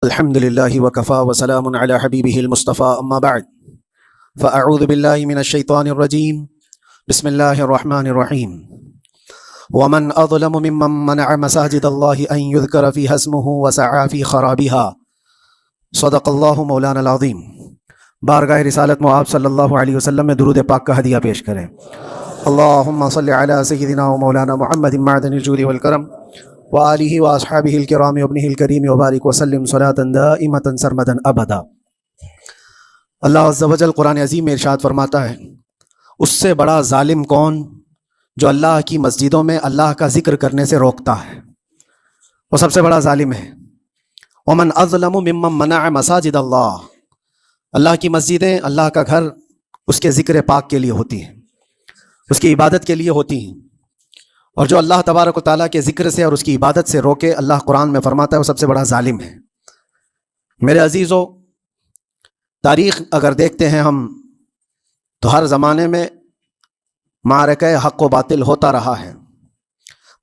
الحمد لله وكفى وسلام على حبيبه المصطفى أما بعد فأعوذ بالله من الشيطان الرجيم بسم الله الرحمن الرحيم ومن أظلم ممن منع مساجد الله أن يذكر فيها اسمه وسعى في خرابها صدق الله مولانا العظیم۔ بارگاہ رسالت میں آپ صلی اللہ علیہ وسلم میں درود پاک کا ہدیہ پیش کریں۔ اللہم صلی علی سیدنا و مولانا محمد معدن الجود والکرم وآلہ واصحابہ الکرام وابنہ الکریم وبارک وسلم صلاۃ دائمۃ سرمدا ابدا۔ اللہ عز و جل قرآن عظیم میں ارشاد فرماتا ہے، اس سے بڑا ظالم کون جو اللہ کی مسجدوں میں اللہ کا ذکر کرنے سے روکتا ہے، وہ سب سے بڑا ظالم ہے۔ ومن اظلم ممن منع مساجد اللہ، اللہ کی مسجدیں، اللہ کا گھر اس کے ذکر پاک کے لیے ہوتی ہیں، اس کی عبادت کے لیے ہوتی ہیں، اور جو اللہ تبارک و تعالیٰ کے ذکر سے اور اس کی عبادت سے روکے، اللہ قرآن میں فرماتا ہے وہ سب سے بڑا ظالم ہے۔ میرے عزیزو، تاریخ اگر دیکھتے ہیں ہم تو ہر زمانے میں معرکہ حق و باطل ہوتا رہا ہے۔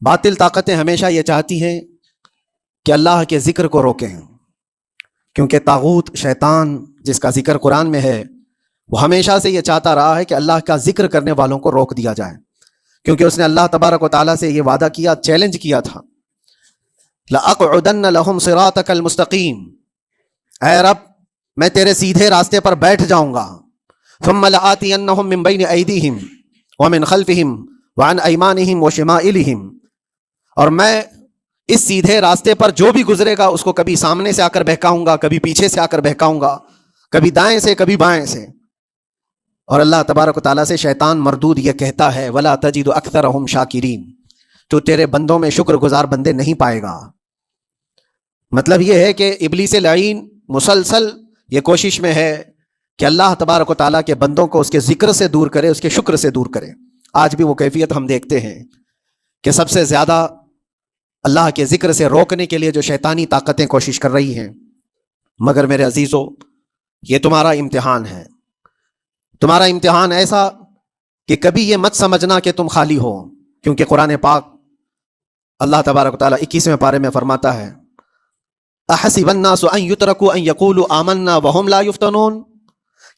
باطل طاقتیں ہمیشہ یہ چاہتی ہیں کہ اللہ کے ذکر کو روکیں، کیونکہ طاغوت شیطان جس کا ذکر قرآن میں ہے وہ ہمیشہ سے یہ چاہتا رہا ہے کہ اللہ کا ذکر کرنے والوں کو روک دیا جائے، کیونکہ اس نے اللہ تبارک و تعالیٰ سے یہ وعدہ کیا، چیلنج کیا تھا، لَأَقْعُدَنَّ لَهُمْ صِرَاطَكَ الْمُسْتَقِيمِ، اے رب میں تیرے سیدھے راستے پر بیٹھ جاؤں گا، ثُمَّ لَآتِيَنَّهُمْ مِنْ بَيْنِ أَيْدِيهِمْ وَمِنْ خَلْفِهِمْ وَعَنْ أَيْمَانِهِمْ وَشِمَائِلِهِمْ، اور میں اس سیدھے راستے پر جو بھی گزرے گا اس کو کبھی سامنے سے آ کر بہکاؤں گا، کبھی پیچھے سے آ کر بہکاؤں گا، کبھی دائیں سے کبھی بائیں سے۔ اور اللہ تبارک و تعالیٰ سے شیطان مردود یہ کہتا ہے، وَلَا تَجِدُ أَكْثَرَهُمْ شَاكِرِينَ، تو تیرے بندوں میں شکر گزار بندے نہیں پائے گا۔ مطلب یہ ہے کہ ابلیس لعین مسلسل یہ کوشش میں ہے کہ اللہ تبارک و تعالیٰ کے بندوں کو اس کے ذکر سے دور کرے، اس کے شکر سے دور کرے۔ آج بھی وہ کیفیت ہم دیکھتے ہیں کہ سب سے زیادہ اللہ کے ذکر سے روکنے کے لیے جو شیطانی طاقتیں کوشش کر رہی ہیں۔ مگر میرے عزیزو، یہ تمہارا امتحان ہے، تمہارا امتحان ایسا کہ کبھی یہ مت سمجھنا کہ تم خالی ہو، کیونکہ قرآن پاک اللہ تبارک و تعالیٰ 21ویں پارے میں فرماتا ہے، احسب الناس ان یترکوا ان یقولوا آمنا وہم لا یفتنون،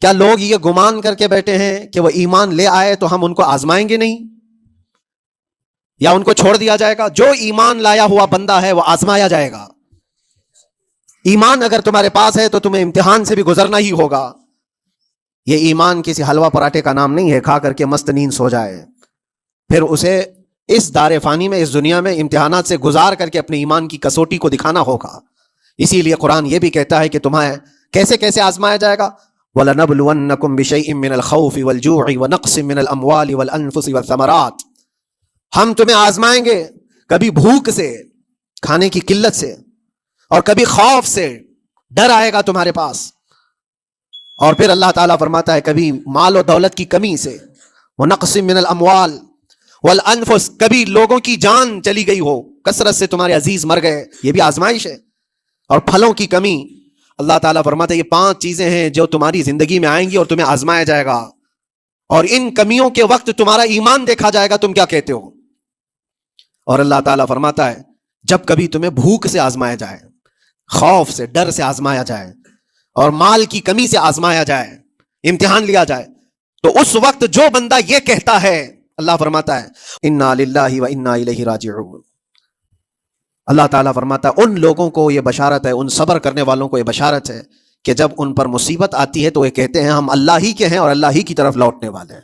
کیا لوگ یہ گمان کر کے بیٹھے ہیں کہ وہ ایمان لے آئے تو ہم ان کو آزمائیں گے نہیں، یا ان کو چھوڑ دیا جائے گا؟ جو ایمان لایا ہوا بندہ ہے وہ آزمایا جائے گا۔ ایمان اگر تمہارے پاس ہے تو تمہیں امتحان سے بھی گزرنا ہی ہوگا۔ یہ ایمان کسی حلوہ پراٹھے کا نام نہیں ہے کھا کر کے مست نیند سو جائے، پھر اسے اس دار فانی میں، اس دنیا میں امتحانات سے گزار کر کے اپنے ایمان کی کسوٹی کو دکھانا ہوگا۔ اسی لیے قرآن یہ بھی کہتا ہے کہ تمہیں کیسے کیسے آزمایا جائے گا، وَلَنَبْلُوَنَّكُمْ بِشَيْءٍ مِّنَ الْخَوْفِ وَالْجُوعِ وَنَقْصٍ مِّنَ الْأَمْوَالِ وَالْأَنفُسِ وَالثَّمَرَاتِ، ہم تمہیں آزمائیں گے کبھی بھوک سے، کھانے کی قلت سے، اور کبھی خوف سے، ڈر آئے گا تمہارے پاس، اور پھر اللہ تعالیٰ فرماتا ہے کبھی مال و دولت کی کمی سے، وَنَقْصٍ مِّنَ الْأَمْوَالِ وَالْأَنفُسِ، کبھی لوگوں کی جان چلی گئی ہو، کثرت سے تمہارے عزیز مر گئے، یہ بھی آزمائش ہے، اور پھلوں کی کمی۔ اللہ تعالیٰ فرماتا ہے یہ 5 چیزیں ہیں جو تمہاری زندگی میں آئیں گی اور تمہیں آزمایا جائے گا، اور ان کمیوں کے وقت تمہارا ایمان دیکھا جائے گا تم کیا کہتے ہو۔ اور اللہ تعالیٰ فرماتا ہے جب کبھی تمہیں بھوک سے آزمایا جائے، خوف سے، ڈر سے آزمایا جائے، اور مال کی کمی سے آزمایا جائے، امتحان لیا جائے، تو اس وقت جو بندہ یہ کہتا ہے، اللہ فرماتا ہے انا للہ و انا الیہ راجعون، اللہ تعالیٰ فرماتا ہے ان لوگوں کو یہ بشارت ہے، ان صبر کرنے والوں کو یہ بشارت ہے کہ جب ان پر مصیبت آتی ہے تو یہ کہتے ہیں ہم اللہ ہی کے ہیں اور اللہ ہی کی طرف لوٹنے والے ہیں۔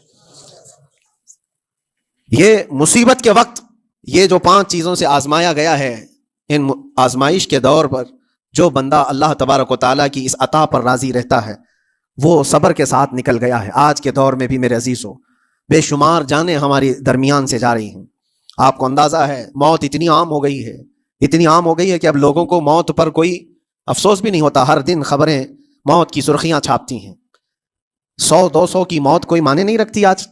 یہ مصیبت کے وقت یہ جو 5 چیزوں سے آزمایا گیا ہے، ان آزمائش کے دور پر جو بندہ اللہ تبارک و تعالیٰ کی اس عطا پر راضی رہتا ہے وہ صبر کے ساتھ نکل گیا ہے۔ آج کے دور میں بھی میرے عزیزو بے شمار جانیں ہماری درمیان سے جا رہی ہیں۔ آپ کو اندازہ ہے موت اتنی عام ہو گئی ہے، اتنی عام ہو گئی ہے کہ اب لوگوں کو موت پر کوئی افسوس بھی نہیں ہوتا۔ ہر دن خبریں موت کی سرخیاں چھاپتی ہیں، 100-200 کی موت کوئی معنی نہیں رکھتی۔ آج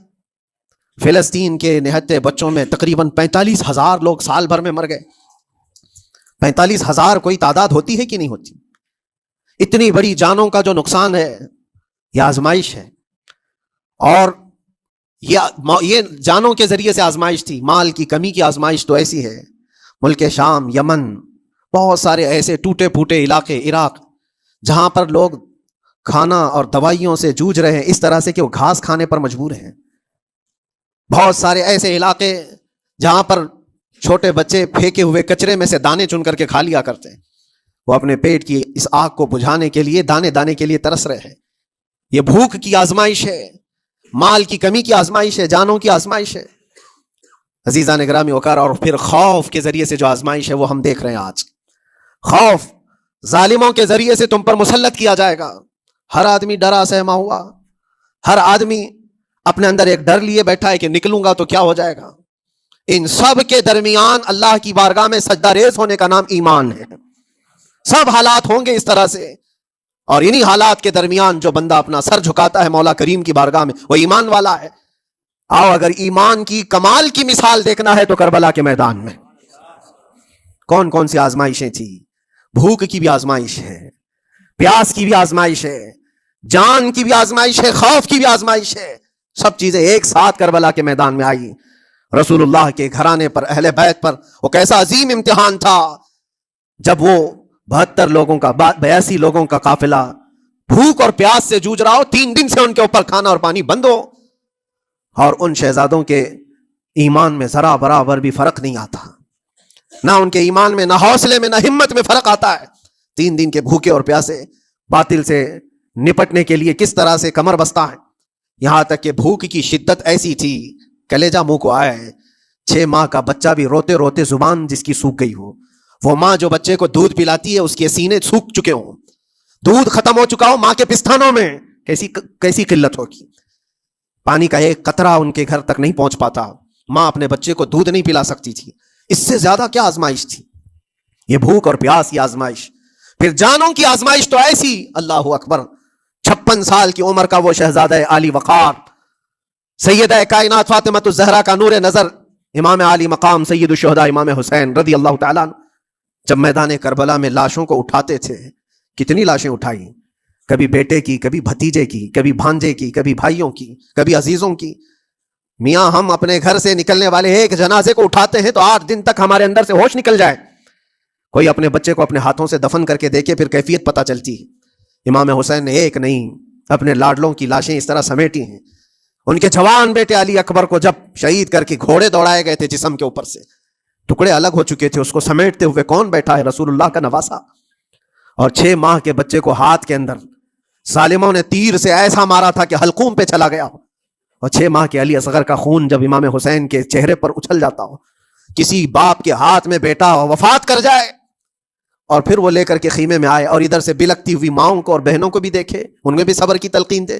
فلسطین کے نہتے بچوں میں تقریباً 45,000 لوگ سال بھر میں مر گئے۔ 45,000 کوئی تعداد ہوتی ہے کہ نہیں ہوتی؟ اتنی بڑی جانوں کا جو نقصان ہے یہ آزمائش ہے، اور یہ جانوں کے ذریعے سے آزمائش تھی۔ مال کی کمی کی آزمائش تو ایسی ہے، ملک شام، یمن، بہت سارے ایسے ٹوٹے پھوٹے علاقے عراق جہاں پر لوگ کھانا اور دوائیوں سے جوجھ رہے ہیں اس طرح سے کہ وہ گھاس کھانے پر مجبور ہیں. بہت سارے ایسے علاقے جہاں پر چھوٹے بچے پھینکے ہوئے کچرے میں سے دانے چن کر کے کھا لیا کرتے ہیں. وہ اپنے پیٹ کی اس آگ کو بجھانے کے لیے دانے دانے کے لیے ترس رہے ہیں. یہ بھوک کی آزمائش ہے، مال کی کمی کی آزمائش ہے، جانوں کی آزمائش ہے. عزیزان گرامی وقار، اور پھر خوف کے ذریعے سے جو آزمائش ہے وہ ہم دیکھ رہے ہیں آج. خوف ظالموں کے ذریعے سے تم پر مسلط کیا جائے گا. ہر آدمی ڈرا سہما ہوا، ہر آدمی اپنے اندر ایک ڈر لیے بیٹھا ہے کہ نکلوں گا تو کیا ہو جائے گا. ان سب کے درمیان اللہ کی بارگاہ میں سجدہ ریز ہونے کا نام ایمان ہے. سب حالات ہوں گے اس طرح سے، اور انہی حالات کے درمیان جو بندہ اپنا سر جھکاتا ہے مولا کریم کی بارگاہ میں وہ ایمان والا ہے. آؤ اگر ایمان کی کمال کی مثال دیکھنا ہے تو کربلا کے میدان میں کون کون سی آزمائشیں تھی. بھوک کی بھی آزمائش ہے، پیاس کی بھی آزمائش ہے، جان کی بھی آزمائش ہے، خوف کی بھی آزمائش ہے. سب چیزیں ایک ساتھ کربلا کے میدان میں آئی. رسول اللہ کے گھرانے پر، اہل بیت پر وہ کیسا عظیم امتحان تھا جب وہ 72 لوگوں کا 82 لوگوں کا قافلہ بھوک اور پیاس سے جوجھ رہا ہو، 3 دن سے ان کے اوپر کھانا اور پانی بند ہو، اور ان شہزادوں کے ایمان میں ذرا برابر بھی فرق نہیں آتا. نہ ان کے ایمان میں، نہ حوصلے میں، نہ ہمت میں فرق آتا ہے. 3 دن کے بھوکے اور پیاسے باطل سے نپٹنے کے لیے کس طرح سے کمر بستہ ہے. یہاں تک کہ بھوک کی شدت ایسی تھی کلیجہ منہ کو آیا ہے. 6 ماہ کا بچہ بھی روتے روتے زبان جس کی سوکھ گئی ہو، وہ ماں جو بچے کو دودھ پلاتی ہے اس کے سینے سوکھ چکے ہوں، دودھ ختم ہو چکا ہو ماں کے پستانوں میں، کیسی قلت ہوگی. پانی کا ایک قطرہ ان کے گھر تک نہیں پہنچ پاتا، ماں اپنے بچے کو دودھ نہیں پلا سکتی تھی. اس سے زیادہ کیا آزمائش تھی یہ بھوک اور پیاس کی آزمائش. پھر جانوں کی آزمائش تو ایسی، اللہ اکبر. 56 سال کی عمر کا وہ شہزادہ عالی وقار، سیدہ کائنات فاطمۃ الزہرا کا نور نظر، امام عالی مقام سید الشہداء امام حسین رضی اللہ تعالیٰ عنہ، جب میدان کربلا میں لاشوں کو اٹھاتے تھے، کتنی لاشیں اٹھائی، کبھی بیٹے کی، کبھی بھتیجے کی، کبھی بھانجے کی، کبھی بھائیوں کی، کبھی عزیزوں کی. میاں ہم اپنے گھر سے نکلنے والے ایک جنازے کو اٹھاتے ہیں تو 8 دن تک ہمارے اندر سے ہوش نکل جائے. کوئی اپنے بچے کو اپنے ہاتھوں سے دفن کر کے دیکھے پھر کیفیت پتہ چلتی ہے. امام حسین نے ایک نہیں اپنے لاڈلوں کی لاشیں اس طرح سمیٹی ہیں. ان کے جوان بیٹے علی اکبر کو جب شہید کر کے گھوڑے دوڑائے گئے تھے جسم کے اوپر سے، ٹکڑے الگ ہو چکے تھے، اس کو سمیٹتے ہوئے کون بیٹھا ہے؟ رسول اللہ کا نواسا. اور 6 ماہ کے بچے کو ہاتھ کے اندر ظالموں نے تیر سے ایسا مارا تھا کہ حلقوم پہ چلا گیا. اور 6 ماہ کے علی اصغر کا خون جب امام حسین کے چہرے پر اچھل جاتا ہو، کسی باپ کے ہاتھ میں بیٹا وفات کر جائے اور پھر وہ لے کر کے خیمے میں آئے اور ادھر سے بلکتی ہوئی ماؤں کو اور بہنوں کو بھی دیکھے، ان میں بھی صبر کی تلقین دے.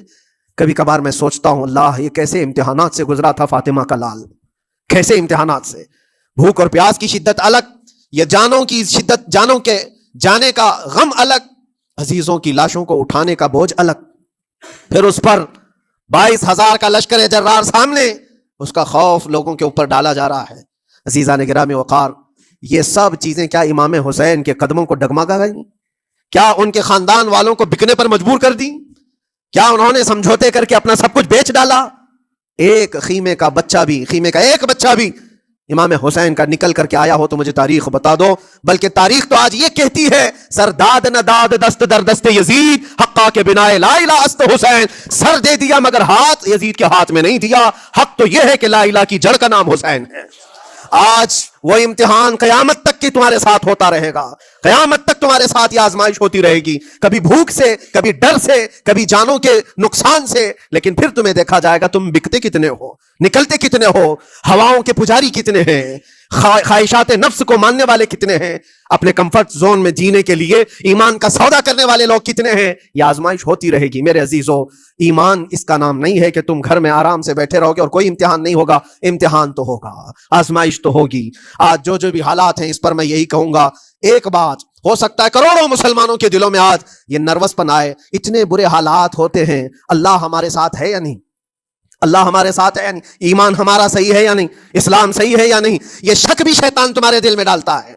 کبھی کبھار میں سوچتا ہوں اللہ یہ کیسے امتحانات سے گزرا تھا فاطمہ کا لال، کیسے امتحانات سے. بھوک اور پیاس کی شدت الگ، یہ جانوں کی شدت، جانوں کے جانے کا غم الگ، عزیزوں کی لاشوں کو اٹھانے کا بوجھ الگ. پھر اس پر 22,000 کا لشکر جرار سامنے، اس کا خوف لوگوں کے اوپر ڈالا جا رہا ہے. عزیزان گرامی وقار، یہ سب چیزیں کیا امام حسین کے قدموں کو ڈگمگا گئیں؟ کیا ان کے خاندان والوں کو بکنے پر مجبور کر دی؟ کیا انہوں نے سمجھوتے کر کے اپنا سب کچھ بیچ ڈالا؟ ایک خیمے کا ایک بچہ بھی امام حسین کا نکل کر کے آیا ہو تو مجھے تاریخ بتا دو. بلکہ تاریخ تو آج یہ کہتی ہے سرداد نہ داد دست در دست یزید حقا کے بنا لا الہ است حسین. سر دے دیا مگر ہاتھ یزید کے ہاتھ میں نہیں دیا. حق تو یہ ہے کہ لا الہ کی جڑ کا نام حسین ہے. آج وہ امتحان قیامت تک کی تمہارے ساتھ ہوتا رہے گا، قیامت تک تمہارے ساتھ یہ آزمائش ہوتی رہے گی، کبھی بھوک سے، کبھی ڈر سے، کبھی جانوں کے نقصان سے. لیکن پھر تمہیں دیکھا جائے گا تم بکتے کتنے ہو، نکلتے کتنے ہو، ہواؤں کے پجاری کتنے ہیں، خواہشات نفس کو ماننے والے کتنے ہیں، اپنے کمفرٹ زون میں جینے کے لیے ایمان کا سودا کرنے والے لوگ کتنے ہیں. یہ آزمائش ہوتی رہے گی میرے عزیزو. ایمان اس کا نام نہیں ہے کہ تم گھر میں آرام سے بیٹھے رہو گے اور کوئی امتحان نہیں ہوگا. امتحان تو ہوگا، آزمائش تو ہوگی. آج جو بھی حالات ہیں اس پر میں یہی کہوں گا، ایک بات ہو سکتا ہے کروڑوں مسلمانوں کے دلوں میں آج یہ نروس پن آئے، اتنے برے حالات ہوتے ہیں، اللہ ہمارے ساتھ ہے یا نہیں؟ اللہ ہمارے ساتھ ہے یا نہیں؟ ایمان ہمارا صحیح ہے یا نہیں؟ اسلام صحیح ہے یا نہیں؟ یہ شک بھی شیطان تمہارے دل میں ڈالتا ہے.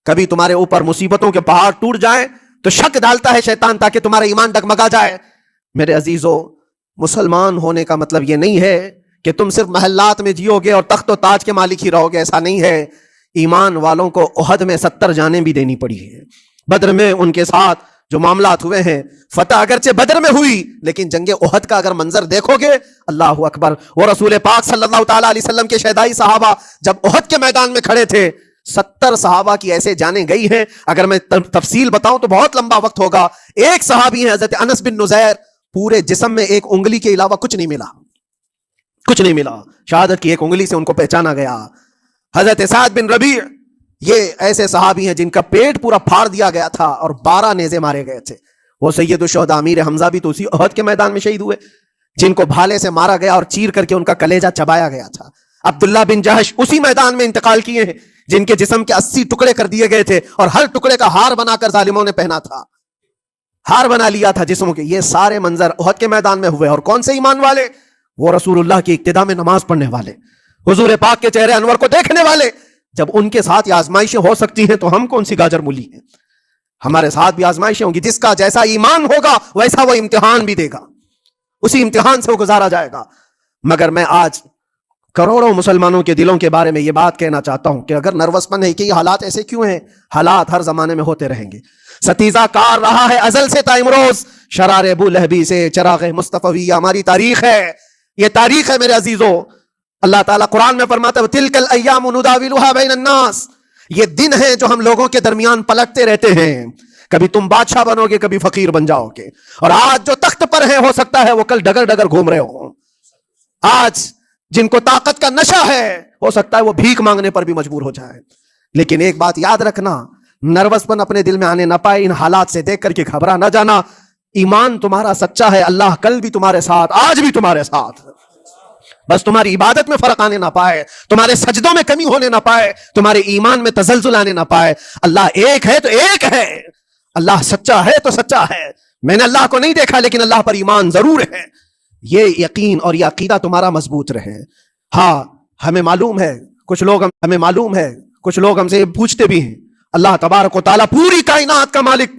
کبھی تمہارے اوپر مصیبتوں کے پہاڑ ٹوٹ جائیں تو شک ڈالتا ہے شیطان تاکہ تمہارا ایمان ڈگمگا جائے. میرے عزیزو، مسلمان ہونے کا مطلب یہ نہیں ہے کہ تم صرف محلات میں جیو گے اور تخت و تاج کے مالک ہی رہو گے. ایسا نہیں ہے. ایمان والوں کو احد میں 70 جانیں بھی دینی پڑی ہے. بدر میں ان کے ساتھ جو معاملات ہوئے ہیں، فتح اگرچہ بدر میں ہوئی لیکن جنگ احد کا اگر منظر دیکھو گے، اللہ اکبر. وہ رسول پاک صلی اللہ تعالی علیہ وسلم کے شہدائی صحابہ جب احد کے میدان میں کھڑے تھے، 70 صحابہ کی ایسے جانیں گئی ہیں. اگر میں تفصیل بتاؤں تو بہت لمبا وقت ہوگا. ایک صحابی ہیں حضرت انس بن نزیر، پورے جسم میں ایک انگلی کے علاوہ کچھ نہیں ملا، کچھ نہیں ملا. شہادت کی ایک انگلی سے ان کو پہچانا گیا. حضرت سعد بن ربیع، یہ ایسے صحابی ہیں جن کا پیٹ پورا پھاڑ دیا گیا تھا اور 12 نیزے مارے گئے تھے. وہ سید الشہداء امیر حمزہ بھی تو اسی احد کے میدان میں شہید ہوئے، جن کو بھالے سے مارا گیا اور چیر کر کے ان کا کلیجہ چبایا گیا تھا. عبداللہ بن جہش اسی میدان میں انتقال کیے ہیں، جن کے جسم کے 80 ٹکڑے کر دیے گئے تھے اور ہر ٹکڑے کا ہار بنا کر ظالموں نے پہنا تھا، ہار بنا لیا تھا جسموں کے. یہ سارے منظر احد کے میدان میں ہوئے. اور کون سے ایمان والے؟ وہ رسول اللہ کی اقتداء میں نماز پڑھنے والے، حضور پاک کے چہرے انور کو دیکھنے والے. جب ان کے ساتھ یہ آزمائشیں ہو سکتی ہیں تو ہم کون سی گاجر مولی ہیں؟ ہمارے ساتھ بھی آزمائشیں ہوں گی. جس کا جیسا ایمان ہوگا ویسا وہ امتحان بھی دے گا، اسی امتحان سے وہ گزارا جائے گا. مگر میں آج کروڑوں مسلمانوں کے دلوں کے بارے میں یہ بات کہنا چاہتا ہوں کہ اگر نروس پن ہے کہ یہ حالات ایسے کیوں ہیں، حالات ہر زمانے میں ہوتے رہیں گے. ستیزہ کار رہا ہے ازل سے تا امروز، شرار ابو لہبی سے چراغ مصطفی ہماری تاریخ ہے. یہ تاریخ ہے میرے عزیزوں. اللہ تعالیٰ قرآن میں فرماتا ہے تلک الایام نداولها بین الناس، یہ دن ہیں جو ہم لوگوں کے درمیان پلٹتے رہتے ہیں. کبھی تم بادشاہ بنو گے، کبھی فقیر بن جاؤ گے. اور آج جو تخت پر ہیں ہو سکتا ہے وہ کل ڈگر ڈگر گھوم رہے ہوں. آج جن کو طاقت کا نشہ ہے ہو سکتا ہے وہ بھیک مانگنے پر بھی مجبور ہو جائے. لیکن ایک بات یاد رکھنا، نروس پن اپنے دل میں آنے نہ پائے. ان حالات سے دیکھ کر کے گھبرا نہ جانا. ایمان تمہارا سچا ہے، اللہ کل بھی تمہارے ساتھ، آج بھی تمہارے ساتھ. بس تمہاری عبادت میں فرق آنے نہ پائے، تمہارے سجدوں میں کمی ہونے نہ پائے، تمہارے ایمان میں تزلزل آنے نہ پائے. اللہ ایک ہے تو ایک ہے، اللہ سچا ہے تو سچا ہے. میں نے اللہ کو نہیں دیکھا لیکن اللہ پر ایمان ضرور ہے. یہ یقین اور یہ عقیدہ تمہارا مضبوط رہے. ہاں ہمیں معلوم ہے، کچھ لوگ ہم سے یہ پوچھتے بھی ہیں، اللہ تبارک و تعالیٰ پوری کائنات کا مالک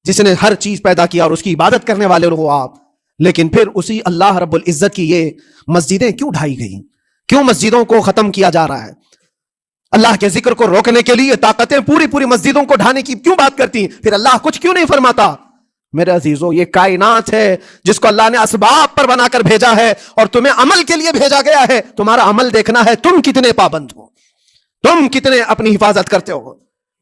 جس نے ہر چیز پیدا کیا اور اس کی عبادت کرنے والے لوگ آپ، لیکن پھر اسی اللہ رب العزت کی یہ مسجدیں کیوں ڈھائی گئیں؟ کیوں مسجدوں کو ختم کیا جا رہا ہے؟ اللہ کے ذکر کو روکنے کے لیے طاقتیں پوری مسجدوں کو ڈھانے کی کیوں بات کرتی ہیں؟ پھر اللہ کچھ کیوں نہیں فرماتا؟ میرے عزیزو، یہ کائنات ہے جس کو اللہ نے اسباب پر بنا کر بھیجا ہے اور تمہیں عمل کے لیے بھیجا گیا ہے. تمہارا عمل دیکھنا ہے تم کتنے پابند ہو، تم کتنے اپنی حفاظت کرتے ہو،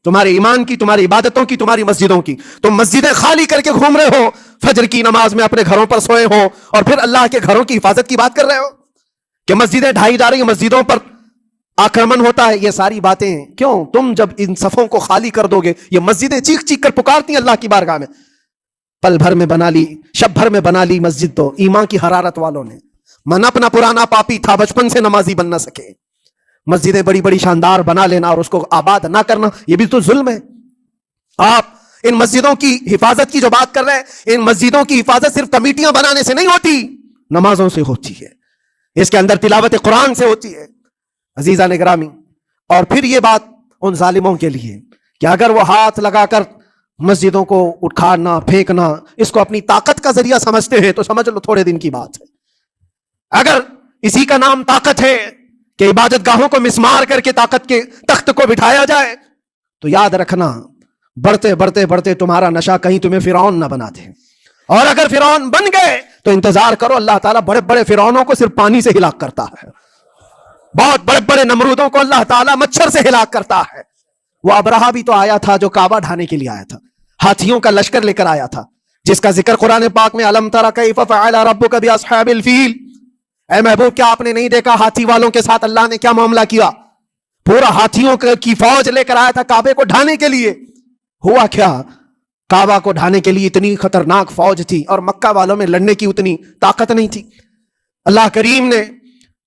تمہارے ایمان کی، تمہاری عبادتوں کی، تمہاری مسجدوں کی. تم مسجدیں خالی کر کے گھوم رہے ہو، فجر کی نماز میں اپنے گھروں پر سوئے ہو اور پھر اللہ کے گھروں کی حفاظت کی بات کر رہے ہو کہ مسجدیں ڈھائی جا رہی ہیں، مسجدوں پر آکرمن ہوتا ہے. یہ ساری باتیں کیوں؟ تم جب ان صفوں کو خالی کر دو گے، یہ مسجدیں چیخ چیخ کر پکارتی ہیں اللہ کی بارگاہ میں. پل بھر میں بنا لی، شب بھر میں بنا لی مسجد تو ایمان کی حرارت والوں نے. من اپنا پرانا پاپی تھا، بچپن سے نمازی بن نہ سکے. مسجدیں بڑی بڑی شاندار بنا لینا اور اس کو آباد نہ کرنا، یہ بھی تو ظلم ہے. آپ ان مسجدوں کی حفاظت کی جو بات کر رہے ہیں، ان مسجدوں کی حفاظت صرف کمیٹیاں بنانے سے نہیں ہوتی، نمازوں سے ہوتی ہے، اس کے اندر تلاوت قرآن سے ہوتی ہے. عزیزان گرامی، اور پھر یہ بات ان ظالموں کے لیے کہ اگر وہ ہاتھ لگا کر مسجدوں کو اٹھانا پھینکنا اس کو اپنی طاقت کا ذریعہ سمجھتے ہیں تو سمجھ لو تھوڑے دن کی بات ہے. اگر اسی کا نام طاقت ہے کہ عبادت گاہوں کو مسمار کر کے طاقت کے تخت کو بٹھایا جائے، تو یاد رکھنا بڑھتے تمہارا نشہ کہیں تمہیں فرعون نہ بنا دے. اور اگر فرعون بن گئے تو انتظار کرو، اللہ تعالیٰ بڑے بڑے فرعونوں کو صرف پانی سے ہلاک کرتا ہے. بہت بڑے بڑے نمرودوں کو اللہ تعالیٰ مچھر سے ہلاک کرتا ہے. وہ ابرہہ بھی تو آیا تھا جو کعبہ ڈھانے کے لیے آیا تھا، ہاتھیوں کا لشکر لے کر آیا تھا، جس کا ذکر قرآن پاک میں الم تر کیف فعل ربک باصحاب الفیل. اے محبوب، کیا آپ نے نہیں دیکھا ہاتھی والوں کے ساتھ اللہ نے کیا معاملہ کیا؟ پورا ہاتھیوں کی فوج لے کر آیا تھا کعبے کو ڈھانے کے لیے. ہوا کیا؟ کعبہ کو ڈھانے کے لیے اتنی خطرناک فوج تھی اور مکہ والوں میں لڑنے کی اتنی طاقت نہیں تھی. اللہ کریم نے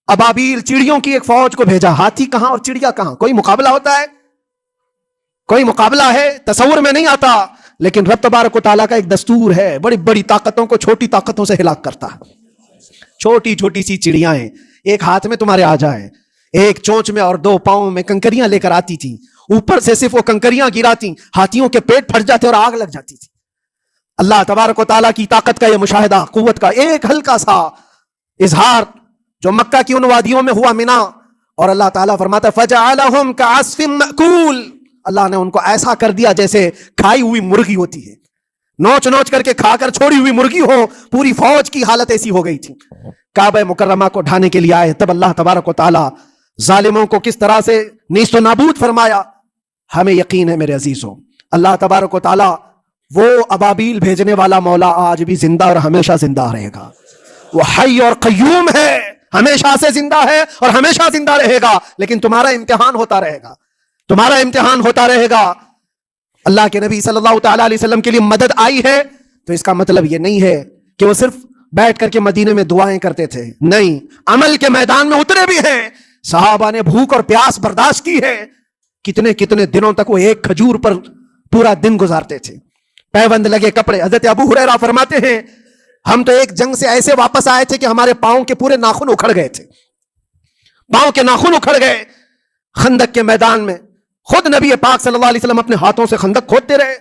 ابابیل چڑیوں کی ایک فوج کو بھیجا. ہاتھی کہاں اور چڑیا کہاں؟ کوئی مقابلہ ہوتا ہے؟ کوئی مقابلہ ہے؟ تصور میں نہیں آتا. لیکن رب تبارک و تعالیٰ کا ایک دستور ہے، بڑی بڑی طاقتوں کو چھوٹی طاقتوں سے ہلاک کرتا ہے. چھوٹی چھوٹی سی چڑیاں ہیں، ایک ہاتھ میں تمہارے آ جائے، ایک چونچ میں اور دو پاؤں میں کنکریاں لے کر آتی تھی، اوپر سے صرف وہ کنکریاں گراتی، ہاتھیوں کے پیٹ پھٹ جاتے اور آگ لگ جاتی تھی. اللہ تبارک و تعالیٰ کی طاقت کا یہ مشاہدہ، قوت کا ایک ہلکا سا اظہار جو مکہ کی ان وادیوں میں ہوا، منا اور اللہ تعالیٰ فرماتا ہے فَجَعَلَهُمْ كَعَصْفٍ مَأْكُولٍ، اللہ نے ان کو ایسا کر دیا جیسے کھائی ہوئی مرغی ہوتی ہے، نوچ نوچ کر کے کھا کر چھوڑی ہوئی مرغی ہو. پوری فوج کی حالت ایسی ہو گئی تھی. کعبہ مکرمہ کو ڈھانے کے لیے آئے، تب اللہ تبارک و تعالیٰ ظالموں کو کس طرح سے نیست و نابود فرمایا. ہمیں یقین ہے میرے عزیزوں، اللہ تبارک و تعالیٰ وہ ابابیل بھیجنے والا مولا آج بھی زندہ اور ہمیشہ زندہ رہے گا. وہ حی اور قیوم ہے، ہمیشہ سے زندہ ہے اور ہمیشہ زندہ رہے گا. لیکن تمہارا امتحان ہوتا رہے گا، تمہارا امتحان ہوتا رہے گا. اللہ کے نبی صلی اللہ تعالیٰ علیہ وسلم کے لیے مدد آئی ہے تو اس کا مطلب یہ نہیں ہے کہ وہ صرف بیٹھ کر کے مدینے میں دعائیں کرتے تھے. نہیں، عمل کے میدان میں اترے بھی ہیں. صحابہ نے بھوک اور پیاس برداشت کی ہے. کتنے کتنے دنوں تک وہ ایک کھجور پر پورا دن گزارتے تھے. پیوند لگے کپڑے. حضرت ابو ہریرہ فرماتے ہیں ہم تو ایک جنگ سے ایسے واپس آئے تھے کہ ہمارے پاؤں کے پورے ناخن اکھڑ گئے تھے، پاؤں کے ناخن اکھڑ گئے. خندق کے میدان میں خود نبی پاک صلی اللہ علیہ وسلم اپنے ہاتھوں سے خندق کھودتے رہے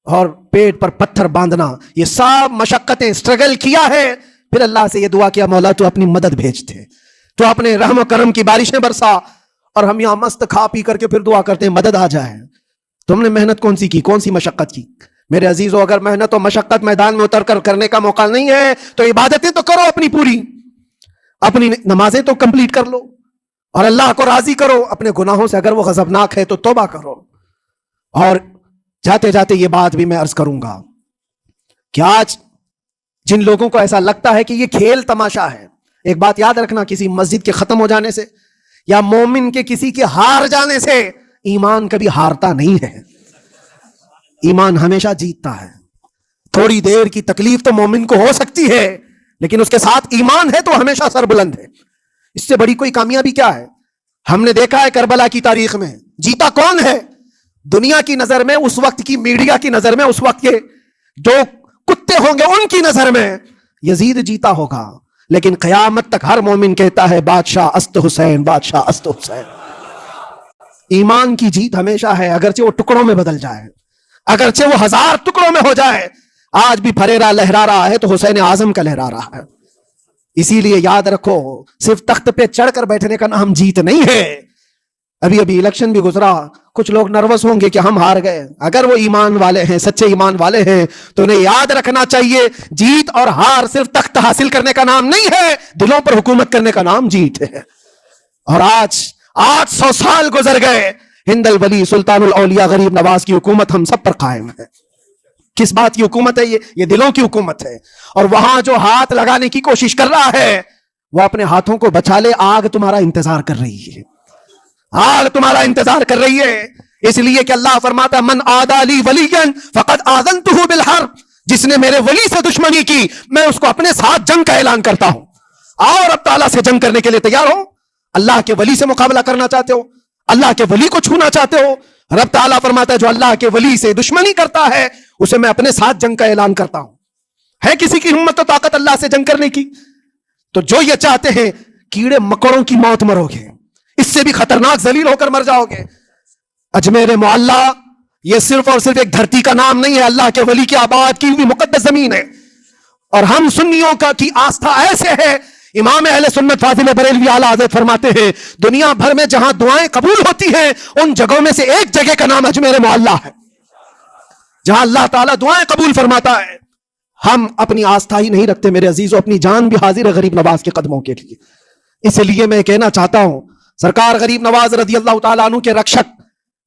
اور پیٹ پر پتھر باندھنا، یہ سب مشقتیں اسٹرگل کیا ہے. پھر اللہ سے یہ دعا کیا مولا تو اپنی مدد بھیجتے، تو اپنے رحم و کرم کی بارشیں برسا. اور ہم یہاں مست کھا پی کر کے پھر دعا کرتے ہیں مدد آ جائے. تم نے محنت کون سی کی، کون سی مشقت کی؟ میرے عزیزو، اگر محنت و مشقت میدان میں اتر کر کرنے کا موقع نہیں ہے تو عبادتیں تو کرو اپنی پوری، اپنی نمازیں تو کمپلیٹ کر لو اور اللہ کو راضی کرو. اپنے گناہوں سے اگر وہ غضبناک ہے تو توبہ کرو. اور جاتے جاتے یہ بات بھی میں عرض کروں گا کہ آج جن لوگوں کو ایسا لگتا ہے کہ یہ کھیل تماشا ہے، ایک بات یاد رکھنا، کسی مسجد کے ختم ہو جانے سے یا مومن کے کسی کے ہار جانے سے ایمان کبھی ہارتا نہیں ہے. ایمان ہمیشہ جیتتا ہے. تھوڑی دیر کی تکلیف تو مومن کو ہو سکتی ہے لیکن اس کے ساتھ ایمان ہے تو ہمیشہ سر بلند ہے. اس سے بڑی کوئی کامیابی کیا ہے؟ ہم نے دیکھا ہے کربلا کی تاریخ میں جیتا کون ہے؟ دنیا کی نظر میں، اس وقت کی میڈیا کی نظر میں، اس وقت کے جو کتے ہوں گے ان کی نظر میں یزید جیتا ہوگا. لیکن قیامت تک ہر مومن کہتا ہے بادشاہ است حسین، بادشاہ است حسین. ایمان کی جیت ہمیشہ ہے، اگرچہ وہ ٹکڑوں میں بدل جائے، اگرچہ وہ 1000 ٹکڑوں میں ہو جائے. آج بھی پھریرا لہرا رہا ہے تو حسین اعظم کا لہرا رہا ہے. اسی لیے یاد رکھو، صرف تخت پہ چڑھ کر بیٹھنے کا نام جیت نہیں ہے. ابھی الیکشن بھی گزرا، کچھ لوگ نروس ہوں گے کہ ہم ہار گئے. اگر وہ ایمان والے ہیں، سچے ایمان والے ہیں تو انہیں یاد رکھنا چاہیے جیت اور ہار صرف تخت حاصل کرنے کا نام نہیں ہے، دلوں پر حکومت کرنے کا نام جیت ہے. اور آج 800 سال گزر گئے، ہند الولی سلطان الاولیاء غریب نواز کی حکومت ہم سب پر قائم ہے. کس بات کی حکومت ہے یہ دلوں کی حکومت ہے. اور وہاں جو ہاتھ لگانے کی کوشش کر رہا ہے وہ اپنے ہاتھوں کو بچا لے، آگ تمہارا انتظار کر رہی ہے، آگ تمہارا انتظار کر رہی ہے. اس لیے کہ اللہ فرماتا من عادی لی ولیا فقد آذنتہ بالحرب، جس نے میرے ولی سے دشمنی کی میں اس کو اپنے ساتھ جنگ کا اعلان کرتا ہوں. اور اب تعالیٰ سے جنگ کرنے کے لیے تیار ہو؟ اللہ کے ولی سے مقابلہ کرنا چاہتے ہو؟ اللہ کے ولی کو چھونا چاہتے ہو؟ رب تعالیٰ فرماتا ہے جو اللہ کے ولی سے دشمنی کرتا ہے اسے میں اپنے ساتھ جنگ کا اعلان کرتا ہوں. ہے کسی کی ہمت و طاقت اللہ سے جنگ کرنے کی؟ تو جو یہ چاہتے ہیں کیڑے مکڑوں کی موت مرو گے، اس سے بھی خطرناک ذلیل ہو کر مر جاؤ گے. اجمیر معلیٰ یہ صرف اور صرف ایک دھرتی کا نام نہیں ہے، اللہ کے ولی کی آباد کی ہوئی مقدس زمین ہے. اور ہم سنیوں کا کی آستھا ایسے ہے، امام اہل سنت فاضل بریلوی اعلیٰ حضرت فرماتے ہیں دنیا بھر میں جہاں دعائیں قبول ہوتی ہیں ان جگہوں میں سے ایک جگہ کا نام اجمیر معلیٰ ہے، جہاں اللہ تعالیٰ دعائیں قبول فرماتا ہے. ہم اپنی آستھا ہی نہیں رکھتے میرے عزیزوں، اپنی جان بھی حاضر ہے غریب نواز کے قدموں کے لیے. اس لیے میں کہنا چاہتا ہوں سرکار غریب نواز رضی اللہ تعالیٰ عنہ کے رکشک،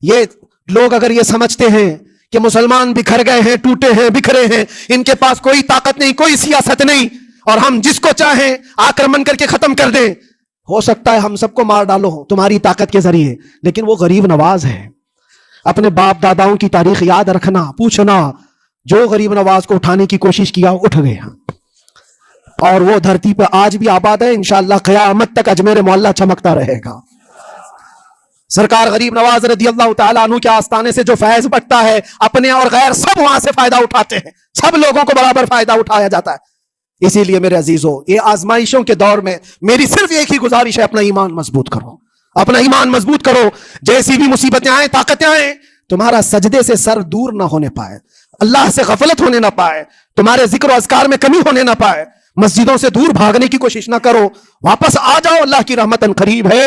یہ لوگ اگر یہ سمجھتے ہیں کہ مسلمان بکھر گئے ہیں، ٹوٹے ہیں، بکھرے ہیں، ان کے پاس کوئی طاقت نہیں، کوئی سیاست نہیں اور ہم جس کو چاہیں آکرمن کر کے ختم کر دیں، ہو سکتا ہے ہم سب کو مار ڈالو تمہاری طاقت کے ذریعے، لیکن وہ غریب نواز ہے. اپنے باپ داداؤں کی تاریخ یاد رکھنا، پوچھنا، جو غریب نواز کو اٹھانے کی کوشش کیا اٹھ گیا اور وہ دھرتی پہ آج بھی آباد ہے. انشاءاللہ قیامت تک اجمیر معلیٰ چمکتا رہے گا. سرکار غریب نواز رضی اللہ تعالیٰ عنہ کے آستانے سے جو فیض بٹتا ہے اپنے اور غیر سب وہاں سے فائدہ اٹھاتے ہیں، سب لوگوں کو برابر فائدہ اٹھایا جاتا ہے. اسی لیے میرے عزیزوں یہ آزمائشوں کے دور میں میری صرف ایک ہی گزارش ہے، اپنا ایمان مضبوط کرو، اپنا ایمان مضبوط کرو. جیسی بھی مصیبتیں آئیں، طاقتیں آئیں، تمہارا سجدے سے سر دور نہ ہونے پائے، اللہ سے غفلت ہونے نہ پائے، تمہارے ذکر و اذکار میں کمی ہونے نہ پائے، مسجدوں سے دور بھاگنے کی کوشش نہ کرو، واپس آ جاؤ، اللہ کی رحمت قریب ہے.